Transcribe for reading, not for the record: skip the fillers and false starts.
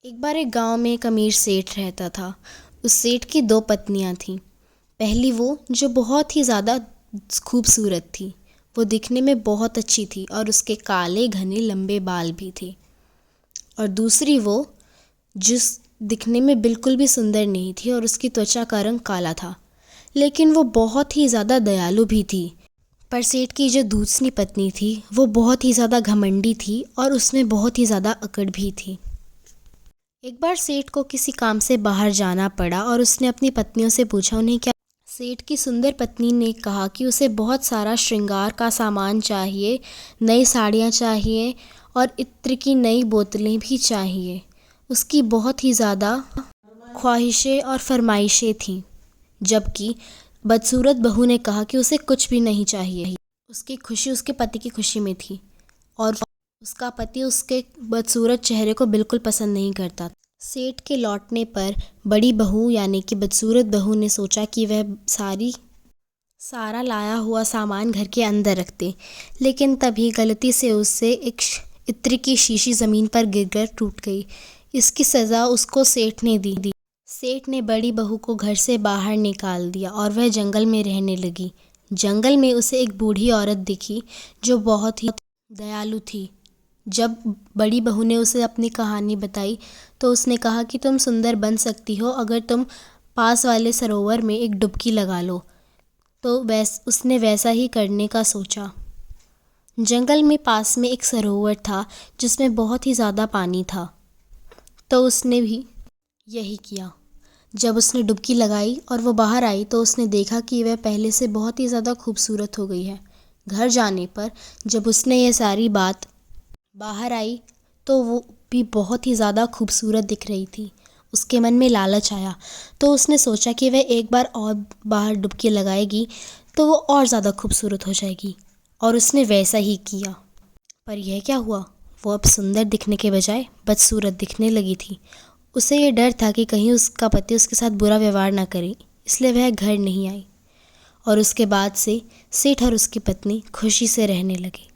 एक बार एक गांव में एक अमीर सेठ रहता था। उस सेठ की दो पत्नियां थीं। पहली वो जो बहुत ही ज़्यादा खूबसूरत थी। वो दिखने में बहुत अच्छी थी और उसके काले घने लंबे बाल भी थे। और दूसरी वो जिस दिखने में बिल्कुल भी सुंदर नहीं थी और उसकी त्वचा का रंग काला था, लेकिन वो बहुत ही ज़्यादा दयालु भी थी। पर सेठ की जो दूसरी पत्नी थी वो बहुत ही ज़्यादा घमंडी थी और उसमें बहुत ही ज़्यादा अकड़ भी थी। एक बार सेठ को किसी काम से बाहर जाना पड़ा और उसने अपनी पत्नियों से पूछा उन्हें क्या। सेठ की सुंदर पत्नी ने कहा कि उसे बहुत सारा श्रृंगार का सामान चाहिए, नई साड़ियाँ चाहिए और इत्र की नई बोतलें भी चाहिए। उसकी बहुत ही ज़्यादा ख्वाहिशें और फरमाइशें थीं। जबकि बदसूरत बहू ने कहा कि उसे कुछ भी नहीं चाहिए। उसकी खुशी उसके पति की खुशी में थी और उसका पति उसके बदसूरत चेहरे को बिल्कुल पसंद नहीं करता। सेठ के लौटने पर बड़ी बहू यानी कि बदसूरत बहू ने सोचा कि वह सारा लाया हुआ सामान घर के अंदर रख दे, लेकिन तभी गलती से उससे एक इत्र की शीशी ज़मीन पर गिरकर टूट गई। इसकी सज़ा उसको सेठ ने दी। सेठ ने बड़ी बहू को घर से बाहर निकाल दिया और वह जंगल में रहने लगी। जंगल में उसे एक बूढ़ी औरत दिखी जो बहुत ही दयालु थी। जब बड़ी बहू ने उसे अपनी कहानी बताई तो उसने कहा कि तुम सुंदर बन सकती हो अगर तुम पास वाले सरोवर में एक डुबकी लगा लो। तो उसने वैसा ही करने का सोचा। जंगल में पास में एक सरोवर था जिसमें बहुत ही ज़्यादा पानी था, तो उसने भी यही किया। जब उसने डुबकी लगाई और वो बाहर आई तो उसने देखा कि वह पहले से बहुत ही ज़्यादा खूबसूरत हो गई है। घर जाने पर जब उसने ये सारी बात बाहर आई तो वो भी बहुत ही ज़्यादा खूबसूरत दिख रही थी। उसके मन में लालच आया तो उसने सोचा कि वह एक बार और बाहर डुबकी लगाएगी तो वो और ज़्यादा खूबसूरत हो जाएगी, और उसने वैसा ही किया। पर यह क्या हुआ, वो अब सुंदर दिखने के बजाय बदसूरत दिखने लगी थी। उसे ये डर था कि कहीं उसका पति उसके साथ बुरा व्यवहार ना करे, इसलिए वह घर नहीं आई। और उसके बाद से सेठ और उसकी पत्नी खुशी से रहने लगे।